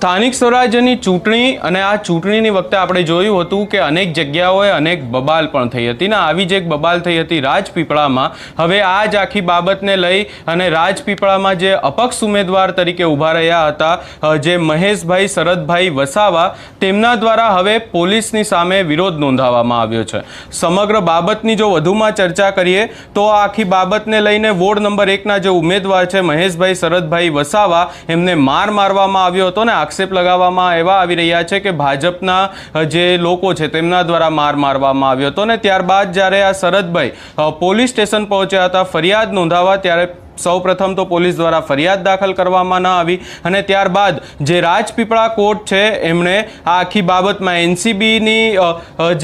સ્થાનિક સ્વરાજ્યની ચૂંટણી અને આ ચૂંટણીની વખતે આપણે જોયું હતું કે અનેક જગ્યાઓએ અનેક બબાલ પણ થઈ હતી ને આવી જ એક બબાલ થઈ હતી રાજપીપળામાં। હવે આ જ આખી બાબતને લઈ અને રાજપીપળામાં જે અપક્ષ ઉમેદવાર તરીકે ઊભા રહ્યા હતા જે મહેશભાઈ શરદભાઈ વસાવા તેમના દ્વારા હવે પોલીસની સામે વિરોધ નોંધાવવામાં આવ્યો છે। સમગ્ર બાબતની જો વધુમાં ચર્ચા કરીએ તો આ આખી બાબતને લઈને વોર્ડ નંબર 1ના જે ઉમેદવાર છે મહેશભાઈ શરદભાઈ વસાવા એમને મારવામાં આવ્યો હતો ને આક્ષેપ લગાવવામાં એવા આવી રહ્યા છે કે ભાજપના જે લોકો છે તેમના દ્વારા મારવામાં આવ્યો હતો ને ત્યારબાદ જ્યારે આ શરદભાઈ પોલીસ સ્ટેશન પહોંચ્યા હતા ફરિયાદ નોંધાવવા ત્યારે સૌપ્રથમ તો પોલીસ દ્વારા ફરિયાદ દાખલ કરવામાં ન આવી અને ત્યારબાદ જે રાજપીપળા કોર્ટ છે એમણે આ આખી બાબતમાં એનસીબીની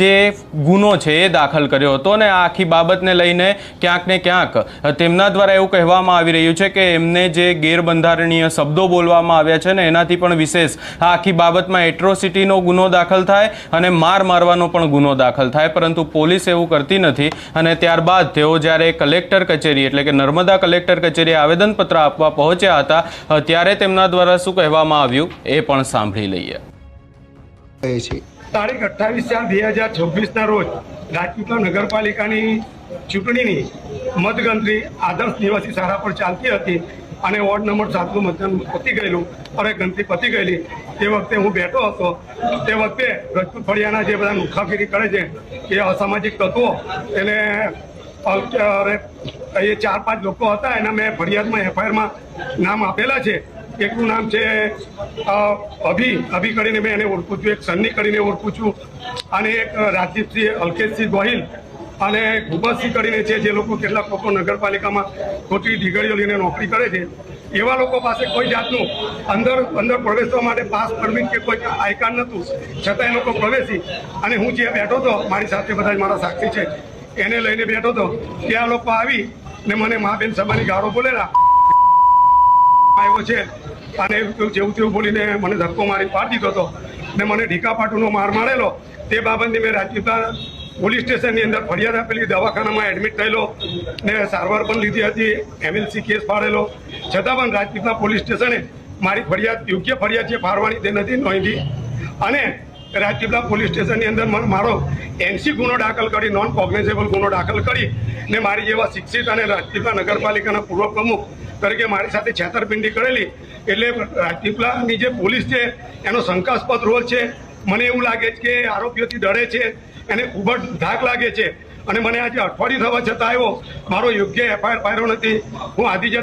જે ગુનો છે એ દાખલ કર્યો હતો અને આ આખી બાબતને લઈને ક્યાંક ને ક્યાંક તેમના દ્વારા એવું કહેવામાં આવી રહ્યું છે કે એમને જે ગેરબંધારણીય શબ્દો બોલવામાં આવ્યા છે ને એનાથી પણ વિશેષ આ આખી બાબતમાં એટ્રોસિટીનો ગુનો દાખલ થાય અને મારવાનો પણ ગુનો દાખલ થાય, પરંતુ પોલીસ એવું કરતી નથી અને ત્યારબાદ તેઓ જ્યારે કલેક્ટર કચેરી એટલે કે નર્મદા કલેક્ટર કચેરી આવેદનપત્ર આપવા પહોંચ્યા હતા ત્યારે તેમના દ્વારા શું કહેવામાં આવ્યું એ પણ સાંભળી લઈએ। તારીખ 28/4/2026ના રોજ રાજપીપળા નગરપાલિકાની ચૂંટણીની મતગણતરી આદર્શ નિવાસી શાળા પર ચાલતી હતી અને વોર્ડ નંબર 7નું મતદાન પતી ગયેલું અને ગણતરી પતી ગયેલી તે વખતે હું બેઠો હતો। તે વખતે રજપૂત ફળિયાના જે બધા મુખાગીરી કરે છે એ અસામાજિક તત્વો એને એ 4-5 લોકો હતા એના મેં ફરિયાદમાં એફઆઈઆરમાં નામ આપેલા છે। એકનું નામ છે અભી કરીને મેં એને ઓળખું છું, એક સન્ની કરીને ઓળખું છું અને એક રાજદીપસિંહ અલ્કેશસિંહ ગોહિલ અને ભૂપતસિંહ કરીને છે જે લોકો કેટલાક લોકો નગરપાલિકામાં ખોટી ડિગ્રીઓ લઈને નોકરી કરે છે। એવા લોકો પાસે કોઈ જાતનું અંદર પ્રવેશવા માટે પાસ પરમિટ કે કોઈ આઈ કાર્ડ નહોતું, છતાં એ લોકો પ્રવેશી અને હું જે બેઠો હતો મારી સાથે બધા જ મારા સાક્ષી છે એને લઈને બેઠો હતો ત્યાં લોકો આવી ને મને મા બેન સમાની ગાળો બોલેલા આવ્યો છે અને જેવું તેવું બોલીને મને ધક્કો મારી પાડી દીધો હતો ને મને ઢીકાપાટુનો માર મારેલો। તે બાબતની મેં રાજપીપળા પોલીસ સ્ટેશનની અંદર ફરિયાદ આપેલી, દવાખાનામાં એડમિટ થયેલો ને સારવાર પણ લીધી હતી, એમએલસી કેસ ફાડેલો, છતાં પણ રાજપીપળા પોલીસ સ્ટેશને મારી ફરિયાદ યોગ્ય ફરિયાદ છે ફાડવાની તે નથી નોંધી અને રાજપીપળા પોલીસ સ્ટેશનની અંદર મારો એનસી ગુનો દાખલ કરી નોન કોગ્નિઝેબલ ગુનો દાખલ કરી ને મારી જેવા શિક્ષિત અને રાજપીપળા નગરપાલિકાના પૂર્વ પ્રમુખ તરીકે મારી સાથે છેતરપિંડી કરેલી એટલે રાજપીપળાની જે પોલીસ છે એનો શંકાસ્પદ રોલ છે। મને એવું લાગે છે કે આરોપીઓથી ડરે છે, એને ખૂબ જ ધાક લાગે છે અને મને આજે અઠવાડિયું થવા છતાં આવ્યો મારો યોગ્ય એફઆઈઆર પાડ્યો નથી। હું આદિજાતિ